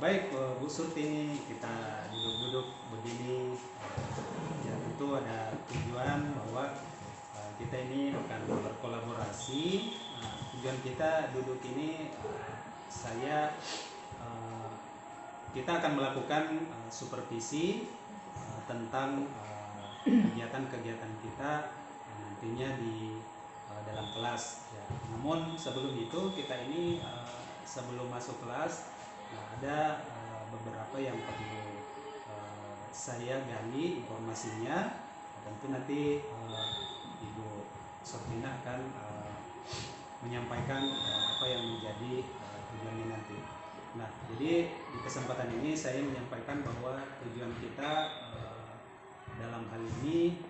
Baik, Bu Surti, ini kita duduk-duduk begini, ya tentu ada tujuan bahwa kita ini akan berkolaborasi. Tujuan kita duduk ini, eh, kita akan melakukan supervisi tentang kegiatan-kegiatan kita nantinya di dalam kelas. Ya. Namun sebelum itu kita ini sebelum masuk kelas ada beberapa yang perlu saya gali informasinya. Tentu nanti Ibu Sortina akan menyampaikan apa yang menjadi tujuannya nanti. Nah, jadi di kesempatan ini saya menyampaikan bahwa tujuan kita dalam hal ini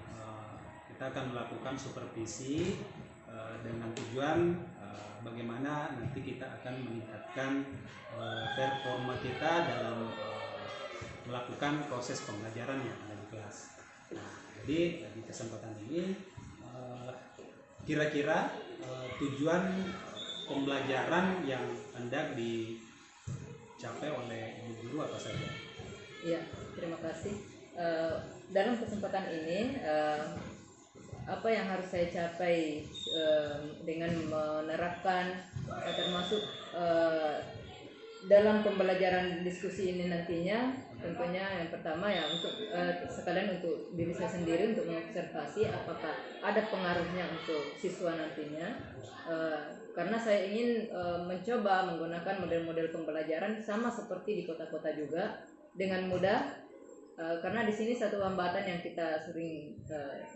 kita akan melakukan supervisi dengan tujuan bagaimana nanti kita akan meningkatkan performa kita dalam melakukan proses pembelajaran yang ada di kelas. Nah, jadi di kesempatan ini kira-kira tujuan pembelajaran yang hendak dicapai oleh ibu guru apa saja? Iya, terima kasih. Dalam kesempatan ini apa yang harus saya capai dengan menerapkan termasuk dalam pembelajaran diskusi ini nantinya, tentunya yang pertama ya untuk sekalian untuk diri saya sendiri untuk mengobservasi apakah ada pengaruhnya untuk siswa nantinya, karena saya ingin mencoba menggunakan model-model pembelajaran sama seperti di kota-kota juga dengan mudah. Karena di sini satu hambatan yang kita sering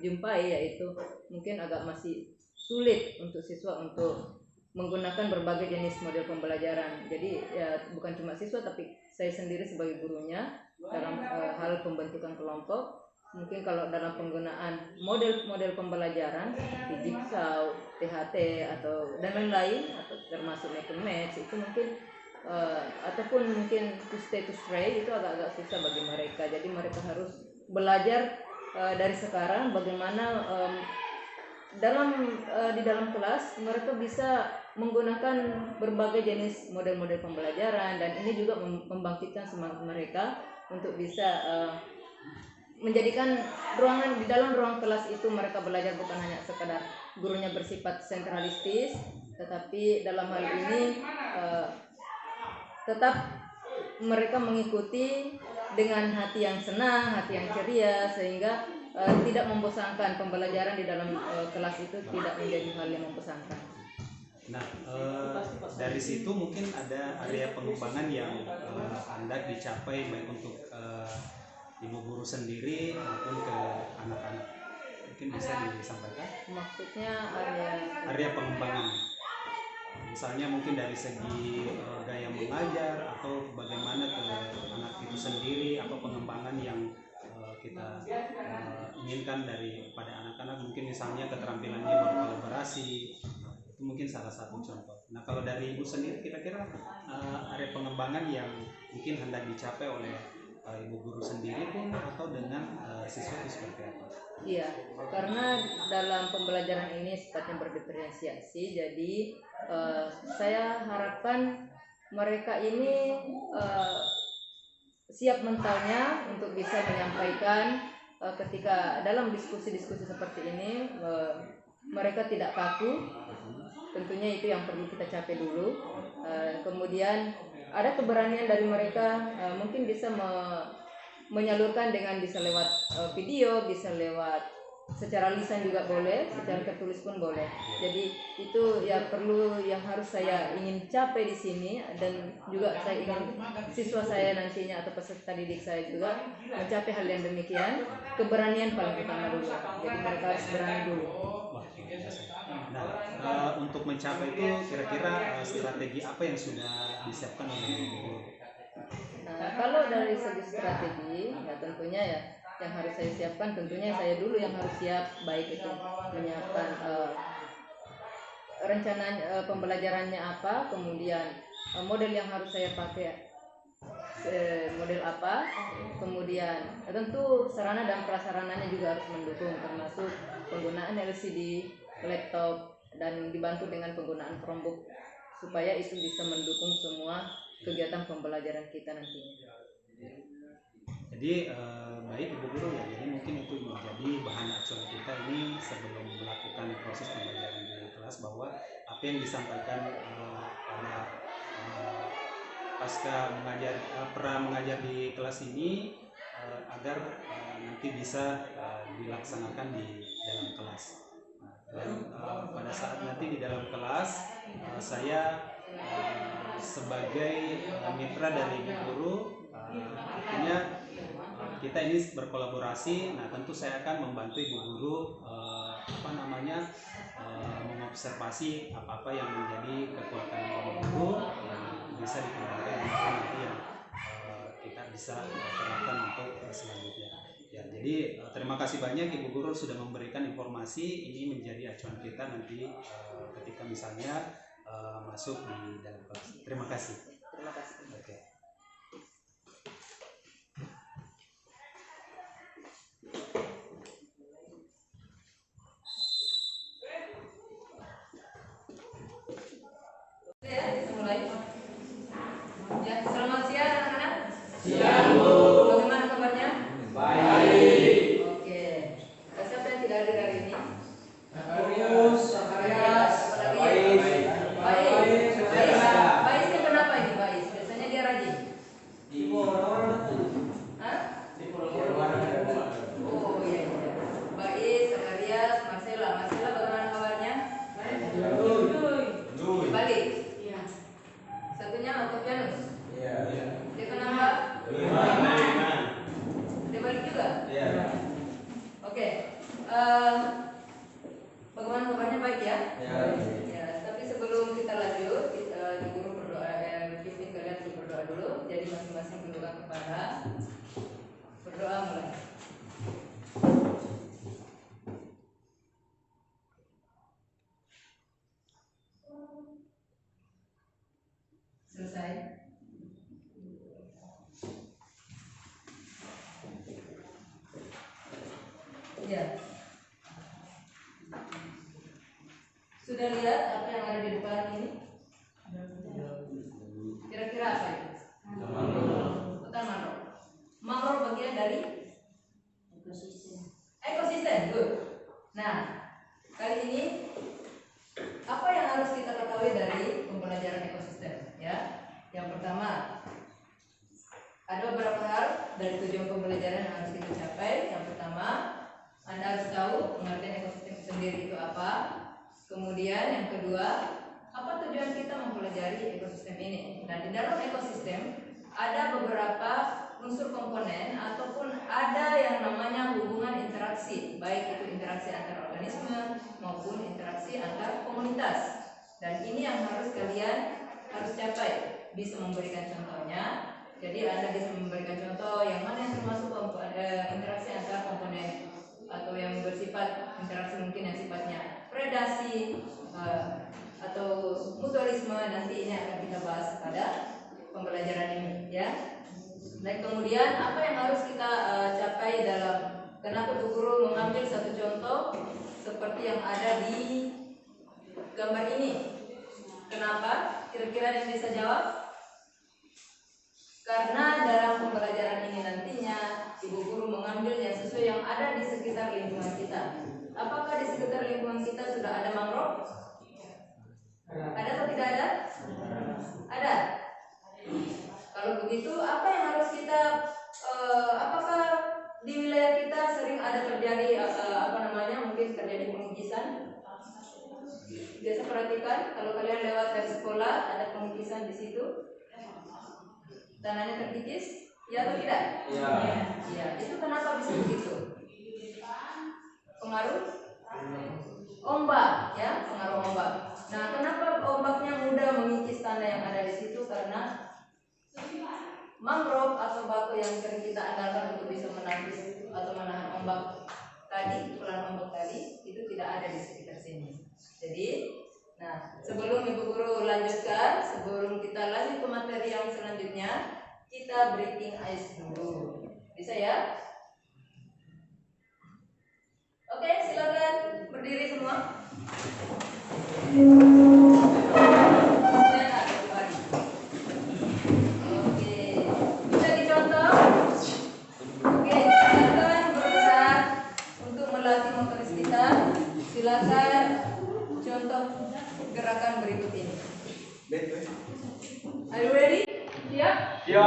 jumpai yaitu mungkin agak masih sulit untuk siswa untuk menggunakan berbagai jenis model pembelajaran. Jadi ya bukan cuma siswa tapi saya sendiri sebagai gurunya dalam hal pembentukan kelompok. Mungkin kalau dalam penggunaan model-model pembelajaran seperti jigsaw, THT atau dan lain-lain atau termasuk match itu mungkin ataupun mungkin to stay to stray itu agak-agak susah bagi mereka. Jadi mereka harus belajar dari sekarang bagaimana di dalam kelas mereka bisa menggunakan berbagai jenis model-model pembelajaran, dan ini juga membangkitkan semangat mereka untuk bisa menjadikan ruangan di dalam ruang kelas itu mereka belajar bukan hanya sekadar gurunya bersifat sentralistis, tetapi dalam hal ini tetap mereka mengikuti dengan hati yang senang, hati yang ceria, sehingga tidak membosankan. Pembelajaran di dalam kelas itu tidak menjadi hal yang membosankan. Nah, dari situ mungkin ada area pengembangan yang hendak dicapai baik untuk ibu guru sendiri maupun ke anak-anak. Mungkin bisa disampaikan? Maksudnya area pengembangan. Misalnya mungkin dari segi gaya mengajar atau bagaimana ke anak itu sendiri, atau pengembangan yang kita inginkan pada anak-anak, mungkin misalnya keterampilannya berkolaborasi, itu mungkin salah satu contoh. Nah, kalau dari ibu sendiri kira-kira area pengembangan yang mungkin hendak dicapai oleh ibu guru sendiri pun atau dengan siswa itu seperti apa? Iya, karena dalam pembelajaran ini sifatnya berdiferensiasi, jadi saya harapkan mereka ini siap mentalnya untuk bisa menyampaikan ketika dalam diskusi-diskusi seperti ini mereka tidak kaku. Tentunya itu yang perlu kita capai dulu. Kemudian ada keberanian dari mereka, mungkin bisa menyalurkan dengan bisa lewat video, bisa lewat secara lisan juga boleh, secara tertulis pun boleh. Jadi itu ya perlu yang harus saya ingin capai di sini, dan juga saya ingin siswa saya nantinya atau peserta didik saya juga mencapai hal yang demikian. Keberanian paling utama dulu. Jadi mereka harus berani dulu. Nah, untuk mencapai itu kira-kira strategi apa yang sudah disiapkan oleh guru? Nah, kalau dari segi strategi, ya tentunya ya yang harus saya siapkan, tentunya saya dulu yang harus siap, baik itu menyiapkan rencana pembelajarannya apa, kemudian model yang harus saya pakai model apa, kemudian tentu sarana dan prasarananya juga harus mendukung, termasuk penggunaan LCD, laptop, dan dibantu dengan penggunaan Chromebook supaya itu bisa mendukung semua kegiatan pembelajaran kita nantinya. Jadi baik Ibu Guru ya, jadi mungkin itu menjadi bahan acuan kita ini sebelum melakukan proses pembelajaran di kelas, bahwa apa yang disampaikan pada pasca pernah mengajar di kelas ini agar nanti bisa dilaksanakan di dalam kelas. Dan pada saat nanti di dalam kelas saya sebagai mitra dari Ibu Guru, artinya kita ini berkolaborasi. Nah, tentu saya akan membantu Ibu Guru mengobservasi apa-apa yang menjadi kekuatan Ibu Guru yang bisa dikembangkan nanti yang kita bisa terapkan untuk selanjutnya. Ya, jadi terima kasih banyak Ibu Guru sudah memberikan informasi ini menjadi acuan kita nanti ketika misalnya masuk di dalam kelas. Terima kasih. Terima kasih. Oke. Mulai. Ya, selamat siang anak-anak. Siang, Bu. Bagaimana kabarnya? Baik. Oke. Siapa yang tidak hadir hari ini? Zakarias. Apalagi? Baik. Baik. Baik. Baik itu kenapa ini Baik? Biasanya dia rajin. Ibu orang Hah? orang. Oh iya. Baik, Zakarias, Marcela. Marcela bagaimana kabarnya? Balik. Iya. Satunya Octavianus. Iya. Dia kenapa? Lima. Dia balik juga. Iya. Oke. Bagaimana kabarnya baik ya? Iya. Ya, tapi sebelum kita lanjut, Ibu Guru berdoa, pimpin kalian untuk berdoa dulu. Jadi masing-masing berdoa kepada berdoa mulai. Selesai. Ya. Sudah lihat apa yang ada di depan ini? Kira-kira apa itu? Bukan mangrove. Mangrove bagian dari ekosistem. Good. Nah, kali ini apa yang harus kita ketahui dari pembelajaran ekosistem? Ya, yang pertama ada beberapa hal dari tujuan pembelajaran yang harus kita capai. Yang pertama, Anda harus tahu pengertian ekosistem sendiri itu apa. Kemudian yang kedua, apa tujuan kita mempelajari ekosistem ini? Nah, di dalam ekosistem ada beberapa unsur komponen ataupun ada yang namanya hubungan interaksi, baik itu interaksi antar organisme maupun interaksi antar komunitas. Dan ini yang harus kalian harus capai. Bisa memberikan contohnya. Jadi Anda bisa memberikan contoh yang mana yang termasuk interaksi antar komponen atau yang bersifat interaksi mungkin yang sifatnya predasi atau mutualisme. Nanti ini akan kita bahas pada pembelajaran ini ya. Dan kemudian apa yang harus kita capai dalam, kenapa Bu Guru mengambil satu contoh seperti yang ada di gambar ini? Kenapa? Kira-kira yang bisa jawab? Karena dalam pembelajaran ini nantinya Ibu Guru mengambil yang sesuai yang ada di sekitar lingkungan kita. Apakah di sekitar lingkungan kita sudah ada mangrove? Ada atau tidak ada? Ada. Kalau begitu, apa yang harus kita? Apakah di wilayah kita sering ada terjadi mungkin terjadi pengikisan? Biasa perhatikan kalau kalian lewat dari sekolah ada pengikisan di situ. Tanahnya terkikis, ya atau tidak? Iya. Ya, itu kenapa bisa begitu? Pengaruh ombak, ya, pengaruh ombak. Nah, kenapa ombaknya mudah mengikis tanah yang ada di situ? Karena mangrove atau batu yang sering kita andalkan untuk bisa menangkis atau menahan ombak tadi, pukulan ombak tadi, itu tidak ada di sekitar sini. Jadi, nah, sebelum Ibu Guru lanjutkan, sebelum kita lanjut ke materi yang selanjutnya, kita breaking ice dulu. Bisa ya? Oke, silakan berdiri semua. Are you ready? Siap? Ya.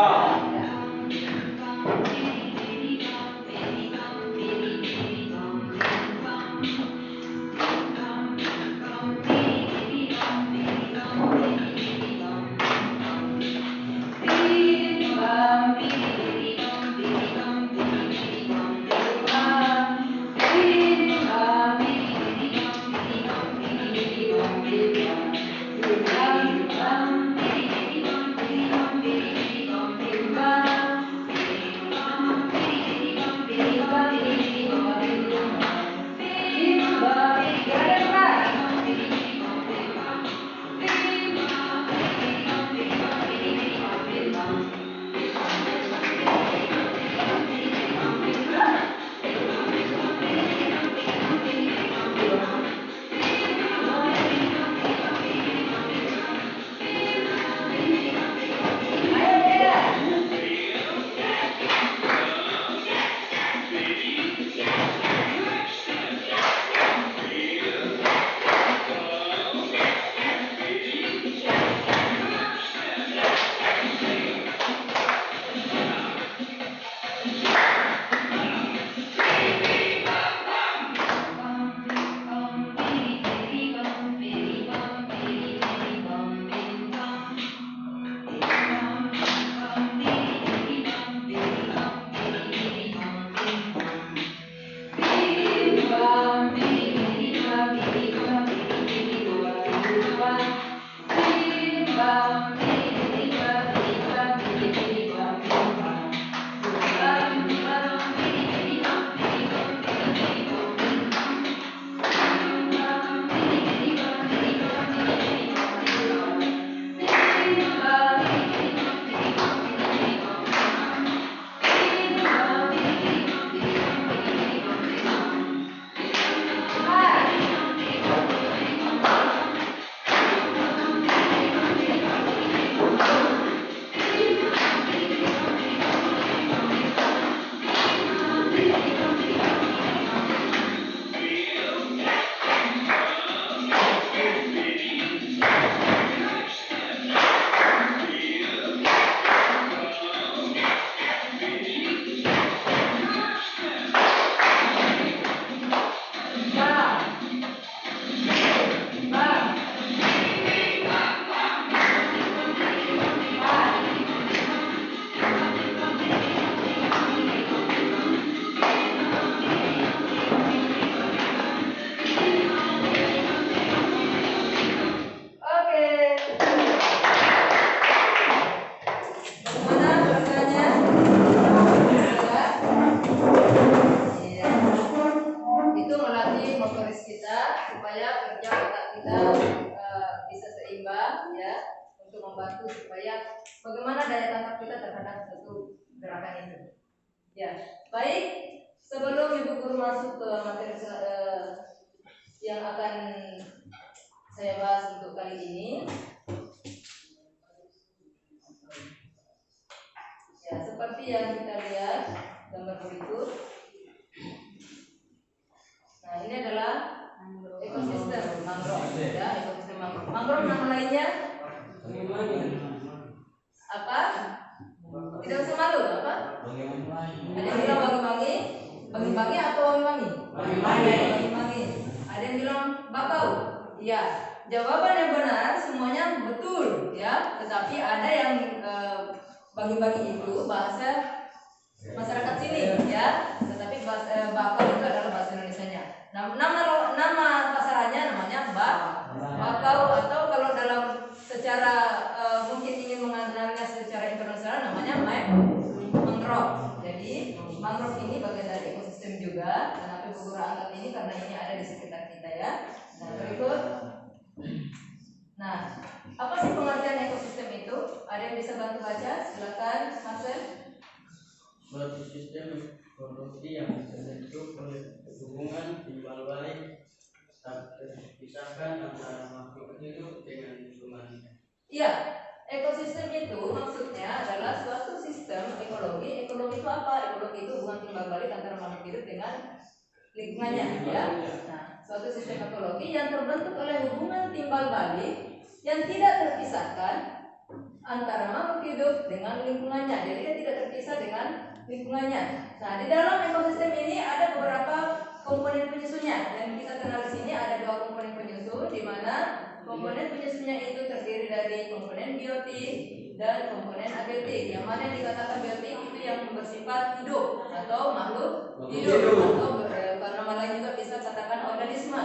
Bagaimana daya tangkap kita terhadap satu gerakan itu. Ya, baik. Sebelum Ibu Guru masuk ke materi yang akan saya bahas untuk kali ini, ya seperti yang kita lihat gambar berikut. Nah, ini adalah ekosistem mangrove, ya, ekosistem mangrove. Mangrove nama lainnya apa? Tidak usah malu, apa? Ada yang bilang wangi-wangi, wangi-wangi atau wangi-wangi? Wangi-wangi. Ada yang bilang bakau. Iya, jawaban yang benar semuanya betul, ya. Tetapi ada yang wangi-wangi itu bahasa masyarakat sini, ya. Tetapi bahasa bakau itu adalah bahasa Indonesianya. Nama pasarannya namanya bakau, atau kalau dalam secara mungkin ingin mengenalnya secara internasional namanya mangrove. Jadi mangrove ini bagian dari ekosistem juga. Kenapa Ibu Guru angkat ini? Karena ini ada di sekitar kita, ya. Nah, berikut. Nah, apa sih pengertian ekosistem itu? Ada yang bisa bantu baca? Silakan, Marcel. Suatu sistem ekologi yang terbentuk oleh hubungan timbal balik tak terpisahkan antara makhluk hidup dengan lingkungannya. Iya, ekosistem itu maksudnya adalah suatu sistem ekologi. Ekologi itu apa? Ekologi itu hubungan timbal balik antara makhluk hidup dengan lingkungannya, ya. Nah, suatu sistem ekologi yang terbentuk oleh hubungan timbal balik yang tidak terpisahkan antara makhluk hidup dengan lingkungannya. Jadi dia tidak terpisah dengan lingkungannya. Nah, di dalam ekosistem ini ada beberapa komponen penyusunnya. Dan kita kenal di sini ada 2 komponen penyusun, di mana komponen penyusunnya itu terdiri dari komponen biotik dan komponen abiotik. Yang mana yang dikatakan biotik itu yang bersifat hidup atau makhluk hidup, atau karena nama lain juga bisa katakan organisme.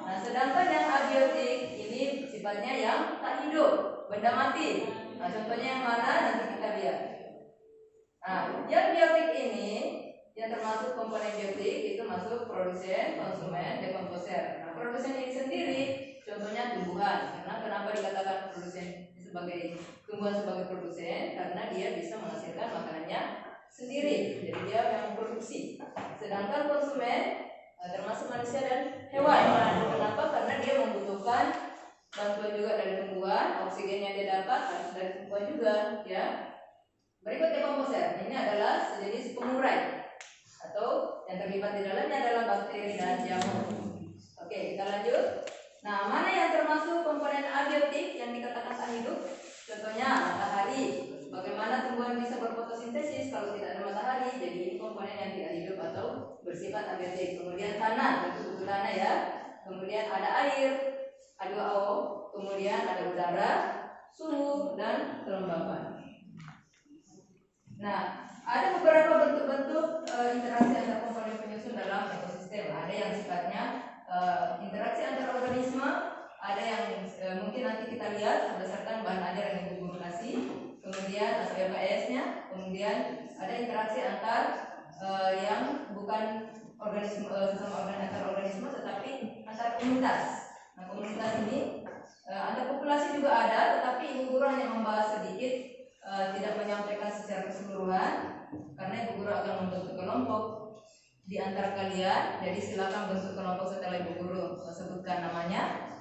Nah, sedangkan yang abiotik ini sifatnya yang tak hidup, benda mati. Nah, contohnya yang mana nanti kita lihat. Nah, yang biotik ini yang termasuk komponen biotik itu masuk produsen, konsumen, dekomposer. Nah, produsen ini sendiri contohnya tumbuhan. Karena kenapa dikatakan produsen sebagai tumbuhan sebagai produsen? Karena dia bisa menghasilkan makanannya sendiri. Jadi dia yang memproduksi. Sedangkan konsumen termasuk manusia dan hewan. Nah, kenapa? Karena dia membutuhkan bantuan juga dari tumbuhan, oksigen yang dia dapat harus dari tumbuhan juga, ya. Berikut dekomposer. Ini adalah sejenis pengurai atau yang terlibat di dalamnya adalah bakteri dan jamur. Oke, kita lanjut. Nah, mana yang termasuk komponen abiotik yang dikatakan tak hidup? Contohnya matahari. Bagaimana tumbuhan bisa berfotosintesis kalau tidak ada matahari? Jadi ini komponen yang tidak hidup atau bersifat abiotik. Kemudian tanah, bentuk tanah ya. Kemudian ada air, H2O. Kemudian ada udara, suhu, dan kelembapan. Nah, ada beberapa bentuk-bentuk interaksi antar komponen penyusun dalam ekosistem. Ada yang sifatnya interaksi antar organisme, ada yang mungkin nanti kita lihat berdasarkan bahan ajar yang Ibu Guru kasih. Kemudian atau LKS-nya, kemudian ada interaksi antar yang bukan organisme sesama antar organisme, tetapi antar komunitas. Nah, komunitas ini antar populasi juga ada, tetapi Ibu Guru hanya membahas sedikit. Tidak menyampaikan secara keseluruhan karena Ibu Guru akan membentuk kelompok di antara kalian. Jadi silakan bentuk kelompok setelah Ibu Guru sebutkan namanya.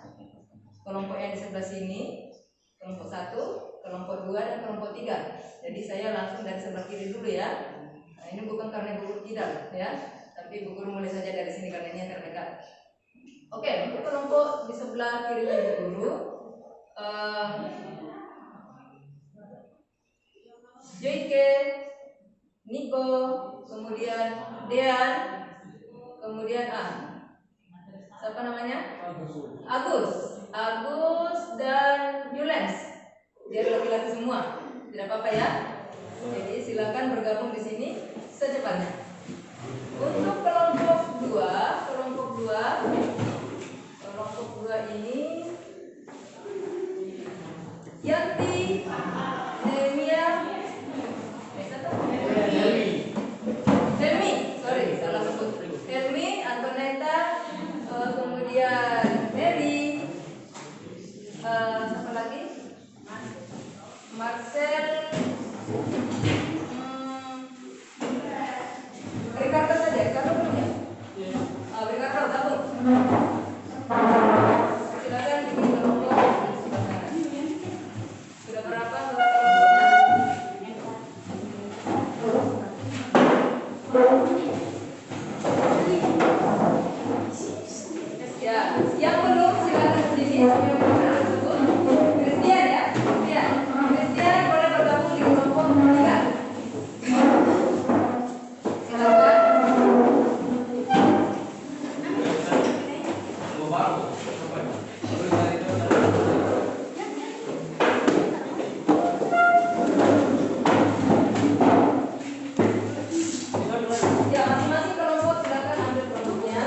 Kelompok yang di sebelah sini, kelompok 1, kelompok 2, dan kelompok 3. Jadi saya langsung dari sebelah kiri dulu ya. Nah, ini bukan karena Ibu Guru tidak ya, tapi Ibu Guru mulai saja dari sini karena ini yang terdekat. Oke, untuk kelompok di sebelah kiri Ibu Guru, Joyke, Niko, kemudian Dean, kemudian siapa namanya? Agus dan Yulens. Dia laki-laki semua. Tidak apa-apa ya. Jadi silakan bergabung di sini secepatnya. Untuk kelompok 2 ini Yanti, Nehemia, Helmi, Antoneta, kemudian Mary, siapa lagi? Marcel, Ricardo saja, Ricardo belum ya? Ricardo gabung. Silakan bikin kelompok di sebelah kanan. Sudah berapa ya, yang belum silakan sini. Christian ya, Christian boleh bergabung di kelompok 3. Silakan. Ya, masing-masing kelompok silakan ambil kelompoknya.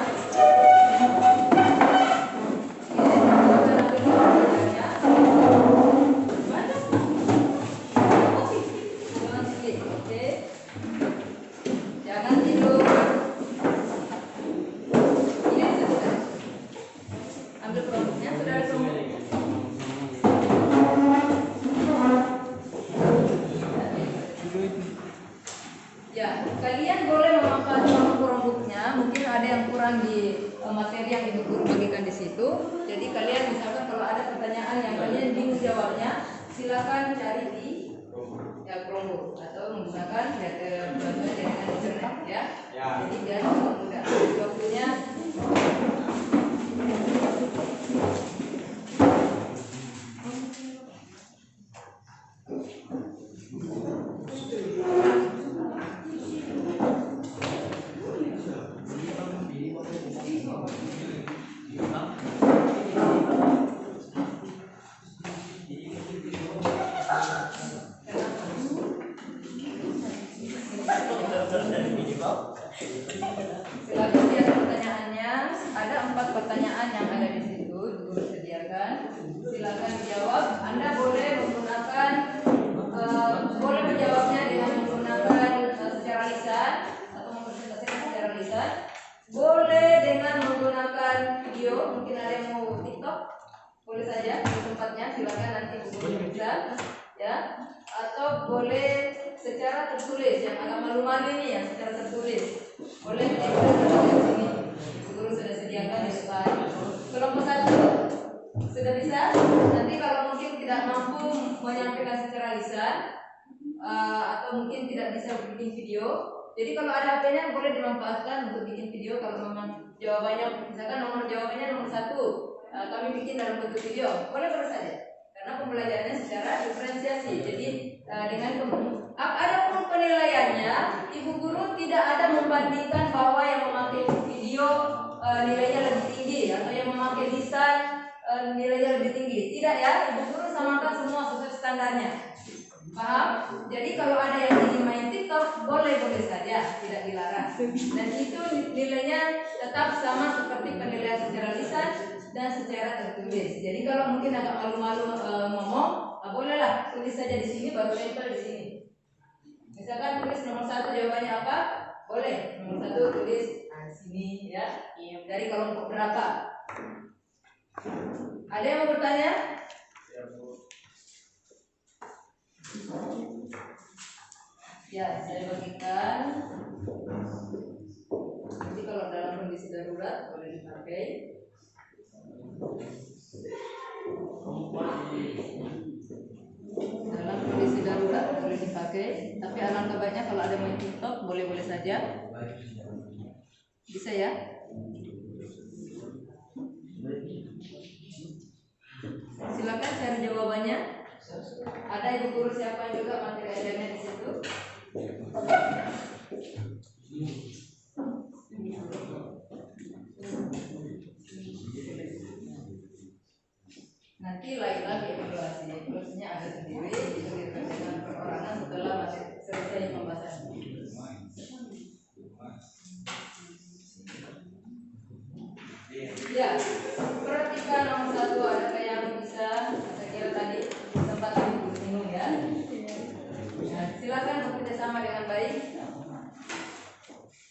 Jangan tidur. Ini sudah. Ambil kelompoknya, sudah ada kelompok. Ya, kalian boleh memanfaatkan kelompoknya. Mungkin ada yang kurang di materi yang Ibu Guru bagikan di situ. Jadi kalian misalkan kalau ada pertanyaan yang kalian bingung jawabnya, silakan cari di kelompok atau menggunakan bantuan jaringan internet ya. Jadi biar mudah. Waktunya ada 4 pertanyaan yang ada di situ, guru sediakan. Silakan dijawab. Anda boleh menggunakan boleh menjawabnya dengan menggunakan secara lisan atau mempresentasikan secara lisan. Boleh dengan menggunakan video, mungkin ada yang mau TikTok, boleh saja di tempatnya, silakan nanti guru bisa ya. Atau boleh secara tertulis, yang agak malu-malu ini yang secara tertulis. Boleh di sini. Guru sudah sediakan di depan. Kelompok 1 sudah bisa. Nanti kalau mungkin tidak mampu menyampaikan secara lisan atau mungkin tidak bisa bikin video, jadi kalau ada HP-nya boleh dimanfaatkan untuk bikin video. Kalau memang jawabannya, misalkan nomor jawabannya nomor 1, kami bikin dalam bentuk video, boleh saja. Karena pembelajarannya secara diferensiasi. Jadi dengan ada pun penilaiannya, ibu guru tidak ada membandingkan bahwa yang memakai video nilainya lebih tinggi atau yang memakai lisan nilainya lebih tinggi. Tidak ya, ibu guru samakan semua sesuai standarnya. Paham? Jadi kalau ada yang ingin main TikTok, boleh saja, tidak dilarang. Dan itu nilainya tetap sama seperti penilaian secara lisan dan secara tertulis. Jadi kalau mungkin agak malu-malu ngomong, bolehlah tulis saja di sini, baru tempel di sini. Misalkan tulis nomor 1 jawabannya apa? Boleh. Nomor 1 tulis di sini ya. Dari kelompok berapa? Ada yang mau bertanya? Ya, saya bagikan. Nanti kalau dalam kondisi darurat boleh dipakai. Dalam kondisi darurat boleh dipakai. Tapi alangkah baiknya kalau ada main TikTok boleh saja. Bisa ya? Silakan cari jawabannya. Ada ibu guru siapa juga materi ajarnya di situ. Nanti lain lagi evaluasinya ada sendiri, itu dikerjakan perorangan setelah selesai pembahasan. Ya, perhatikan nomor 1, ada yang bisa, saya kira tadi sempat disinggung ya. Nah, silakan bekerja sama dengan baik,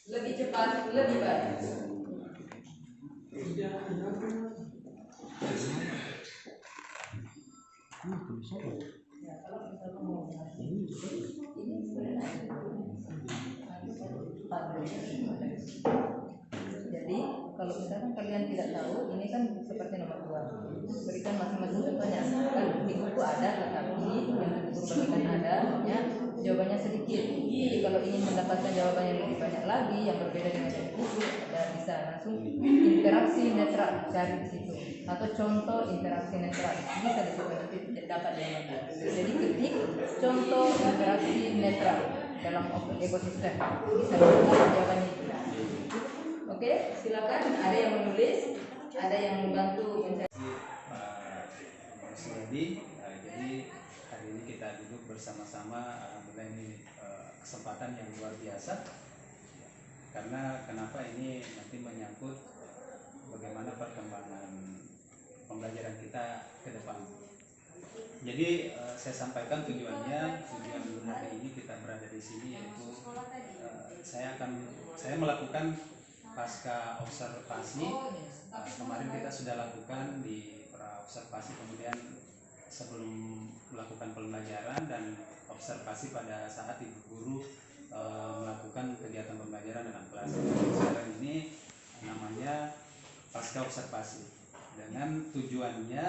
lebih cepat, lebih baik. Ya, kalau misalnya mau ini sebenarnya jadi kalau misalkan kalian tidak tahu, ini kan seperti nomor 2, berikan masing-masing contohnya. Kan di buku ada, tetapi yang di buku berikan ada, ya, jawabannya sedikit. Jadi kalau ingin mendapatkan jawaban yang lebih banyak lagi, yang berbeda dengan yang di buku, ada bisa langsung interaksi netral cari di situ, atau contoh interaksi netral bisa di situ nanti dapat jawaban. Jadi ketik contoh interaksi netral dalam ekosistem, bisa dapat jawabannya itu. Oke, silakan. Ada yang menulis, ada yang membantu mencari. Jadi hari ini kita duduk bersama-sama, alhamdulillah ini kesempatan yang luar biasa. Karena kenapa ini nanti menyangkut bagaimana perkembangan pembelajaran kita ke depan. Jadi saya sampaikan tujuan hari ini kita berada di sini yaitu saya melakukan pasca observasi. Kemarin kita sudah lakukan di observasi, kemudian sebelum melakukan pembelajaran dan observasi pada saat ibu guru melakukan kegiatan pembelajaran dalam kelas. Sekarang ini namanya pasca observasi, dengan tujuannya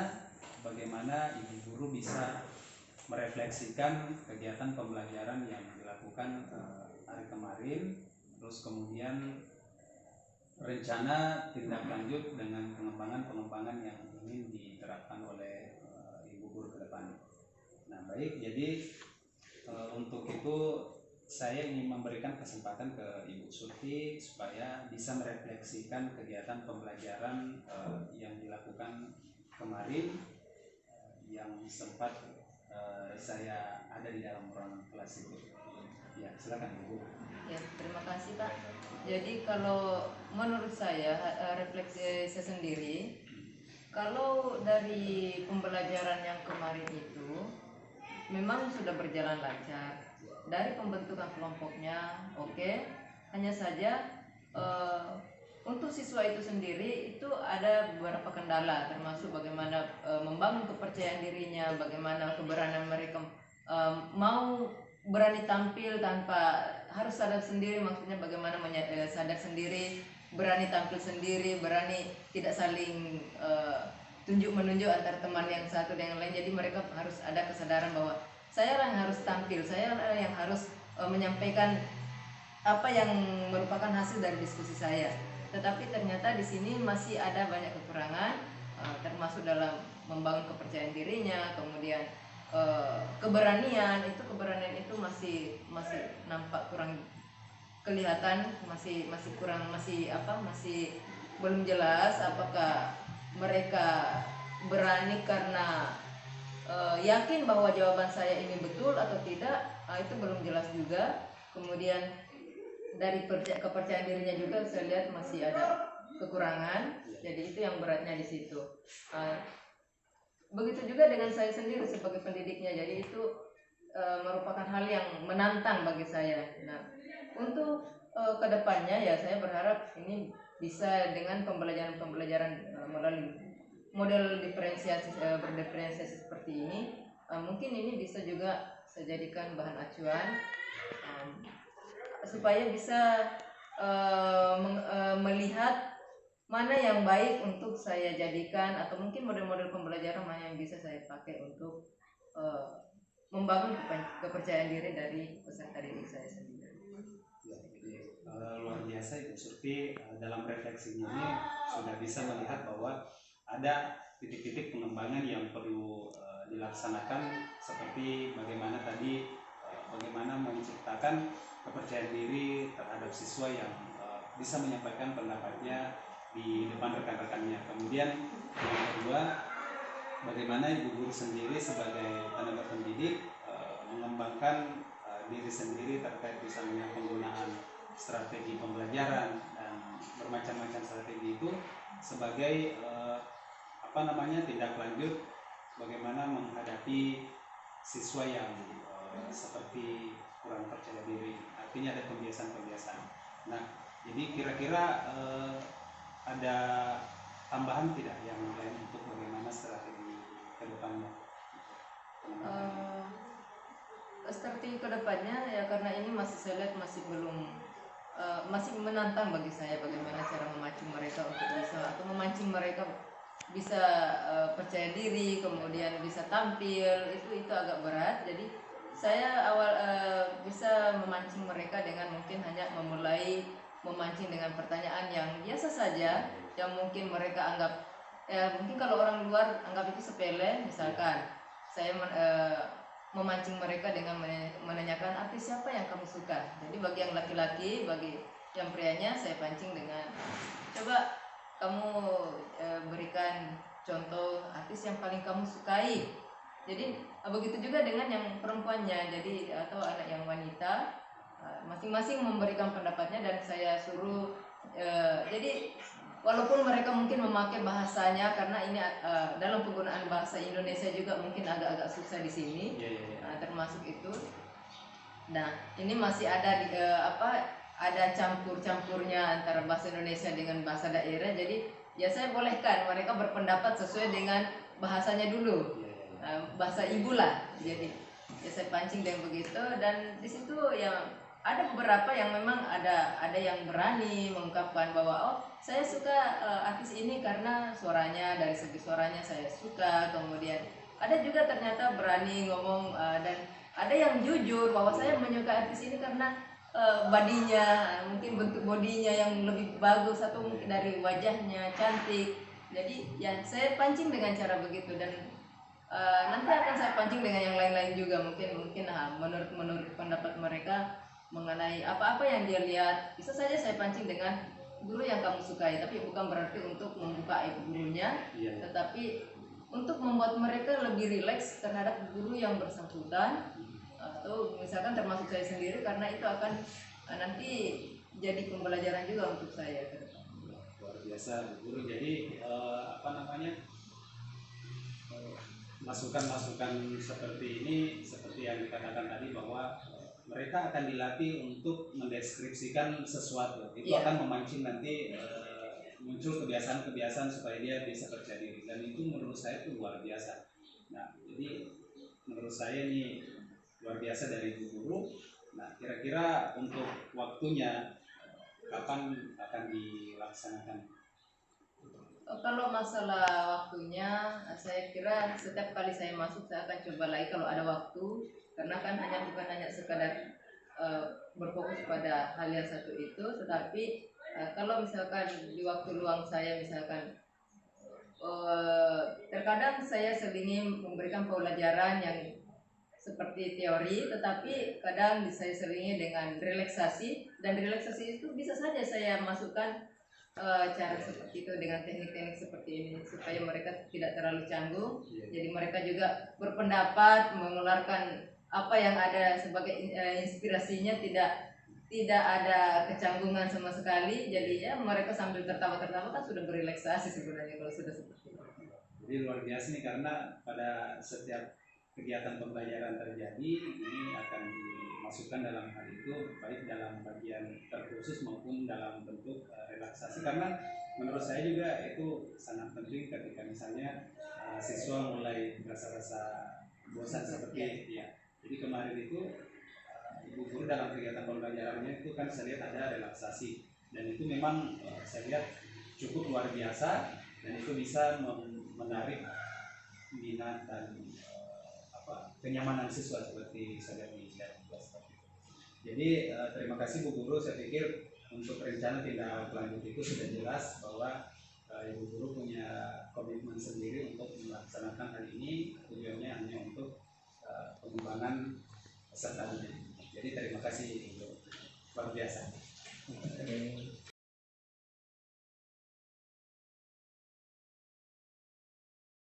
bagaimana ibu guru bisa merefleksikan kegiatan pembelajaran yang dilakukan hari kemarin, terus kemudian rencana tindak lanjut dengan pengembangan yang ingin diterapkan oleh ibu guru ke depan. Nah, baik, jadi untuk itu saya ingin memberikan kesempatan ke Ibu Surti supaya bisa merefleksikan kegiatan pembelajaran yang dilakukan kemarin, yang sempat saya ada di dalam ruang kelas itu. Ya, silakan Ibu. Ya, terima kasih Pak. Jadi kalau menurut saya refleksi saya sendiri, kalau dari pembelajaran yang kemarin itu memang sudah berjalan lancar. Dari pembentukan kelompoknya, oke. Hanya saja eh, untuk siswa itu sendiri itu ada beberapa kendala, termasuk bagaimana membangun kepercayaan dirinya, bagaimana keberanian mereka mau berani tampil tanpa harus sadar sendiri, maksudnya bagaimana sadar sendiri, berani tampil sendiri, berani tidak saling tunjuk menunjuk antara teman yang satu dengan lain. Jadi mereka harus ada kesadaran bahwa saya yang harus tampil, saya yang harus menyampaikan apa yang merupakan hasil dari diskusi saya. Tetapi ternyata di sini masih ada banyak kekurangan, termasuk dalam membangun kepercayaan dirinya, kemudian keberanian itu masih nampak kurang kelihatan, masih belum jelas apakah mereka berani karena yakin bahwa jawaban saya ini betul atau tidak, itu belum jelas juga. Kemudian dari kepercayaan dirinya juga saya lihat masih ada kekurangan, jadi itu yang beratnya di situ. Begitu juga dengan saya sendiri sebagai pendidiknya, jadi itu merupakan hal yang menantang bagi saya. Nah, untuk kedepannya ya saya berharap ini bisa dengan pembelajaran melalui model berdiferensiasi seperti ini, mungkin ini bisa juga saya jadikan bahan acuan supaya bisa melihat mana yang baik untuk saya jadikan, atau mungkin model-model pembelajaran mana yang bisa saya pakai untuk membangun kepercayaan diri dari peserta didik saya sendiri. Ya, jadi luar biasa Ibu Surti dalam refleksinya ini sudah bisa melihat bahwa ada titik-titik pengembangan yang perlu dilaksanakan, seperti bagaimana tadi bagaimana menciptakan kepercayaan diri terhadap siswa yang bisa menyampaikan pendapatnya di depan rekan-rekannya. Kemudian yang kedua, bagaimana ibu guru sendiri sebagai tenaga pendidik mengembangkan diri sendiri terkait misalnya penggunaan strategi pembelajaran dan bermacam-macam strategi itu sebagai tindak lanjut bagaimana menghadapi siswa yang seperti kurang percaya diri, artinya ada pembiasan-pembiasan. Nah, jadi kira-kira ada tambahan tidak yang lain untuk bagaimana strategi ke depannya? Strategi ke depannya ya, karena ini masih saya lihat masih belum masih menantang bagi saya bagaimana cara memancing mereka untuk bisa, atau memancing mereka bisa percaya diri, kemudian bisa tampil, itu agak berat. Jadi saya awal bisa memancing mereka dengan mungkin hanya memulai memancing dengan pertanyaan yang biasa saja, yang mungkin mereka anggap mungkin kalau orang luar anggap itu sepele. Misalkan saya memancing mereka dengan menanyakan artis siapa yang kamu suka. Jadi bagi yang laki-laki, bagi yang prianya saya pancing dengan coba kamu berikan contoh artis yang paling kamu sukai. Jadi begitu juga dengan yang perempuannya, jadi atau anak yang wanita, masing-masing memberikan pendapatnya dan saya suruh jadi walaupun mereka mungkin memakai bahasanya, karena ini dalam penggunaan bahasa Indonesia juga mungkin agak-agak susah di sini, termasuk itu. Nah, ini masih ada ada campur-campurnya antara bahasa Indonesia dengan bahasa daerah. Jadi ya saya bolehkan mereka berpendapat sesuai dengan bahasanya dulu, bahasa ibu lah. Jadi ya saya pancing dengan begitu, dan di situ ya ada beberapa yang memang ada yang berani mengungkapkan bahwa oh saya suka artis ini karena suaranya, dari segi suaranya saya suka. Kemudian ada juga ternyata berani ngomong dan ada yang jujur bahwa saya menyukai artis ini karena bodinya, mungkin bentuk bodinya yang lebih bagus, atau mungkin dari wajahnya cantik. Jadi ya saya pancing dengan cara begitu, dan nanti akan saya pancing dengan yang lain-lain juga, mungkin menurut pendapat mereka mengenai apa-apa yang dia lihat. Bisa saja saya pancing dengan guru yang kamu sukai, tapi bukan berarti untuk membuka aib gurunya, tetapi untuk membuat mereka lebih rileks terhadap guru yang bersangkutan, atau misalkan termasuk saya sendiri, karena itu akan nanti jadi pembelajaran juga untuk saya ke depan. Luar biasa Bu Guru. Jadi apa namanya, masukan-masukan seperti ini, seperti yang dikatakan tadi bahwa mereka akan dilatih untuk mendeskripsikan sesuatu, itu Iya. akan memancing nanti muncul kebiasaan-kebiasaan supaya dia bisa percaya diri, dan itu menurut saya itu luar biasa. Nah, jadi menurut saya ini luar biasa dari Bu Guru. Nah, kira-kira untuk waktunya kapan akan dilaksanakan? Kalau masalah waktunya, saya kira setiap kali saya masuk saya akan coba lagi kalau ada waktu, karena kan bukan hanya sekadar berfokus pada hal yang satu itu, tetapi kalau misalkan di waktu luang saya misalkan terkadang saya selingi memberikan pembelajaran yang seperti teori, tetapi kadang saya selingi dengan relaksasi, dan relaksasi itu bisa saja saya masukkan cara seperti itu dengan teknik-teknik seperti ini supaya mereka tidak terlalu canggung. Jadi mereka juga berpendapat, mengeluarkan apa yang ada sebagai inspirasinya, tidak ada kecanggungan sama sekali. Jadi ya mereka sambil tertawa-tertawa kan sudah berelaksasi sebenarnya kalau sudah seperti itu. Jadi luar biasa nih, karena pada setiap kegiatan pembelajaran terjadi ini akan dimasukkan dalam hal itu, baik dalam bagian terkhusus maupun dalam bentuk relaksasi, karena menurut saya juga itu sangat penting ketika misalnya siswa mulai rasa-rasa bosan seperti ya. Jadi kemarin itu Ibu Guru dalam kegiatan pembelajarannya itu kan saya lihat ada relaksasi, dan itu memang saya lihat cukup luar biasa, dan itu bisa menarik minat dan kenyamanan siswa seperti saya lihat di kelas. Jadi terima kasih Bu Guru. Saya pikir untuk rencana tindak lanjut itu sudah jelas bahwa Ibu Guru punya komitmen sendiri untuk melaksanakan hal ini. Tujuannya hanya untuk pengembangan peserta didik. Jadi terima kasih, luar biasa.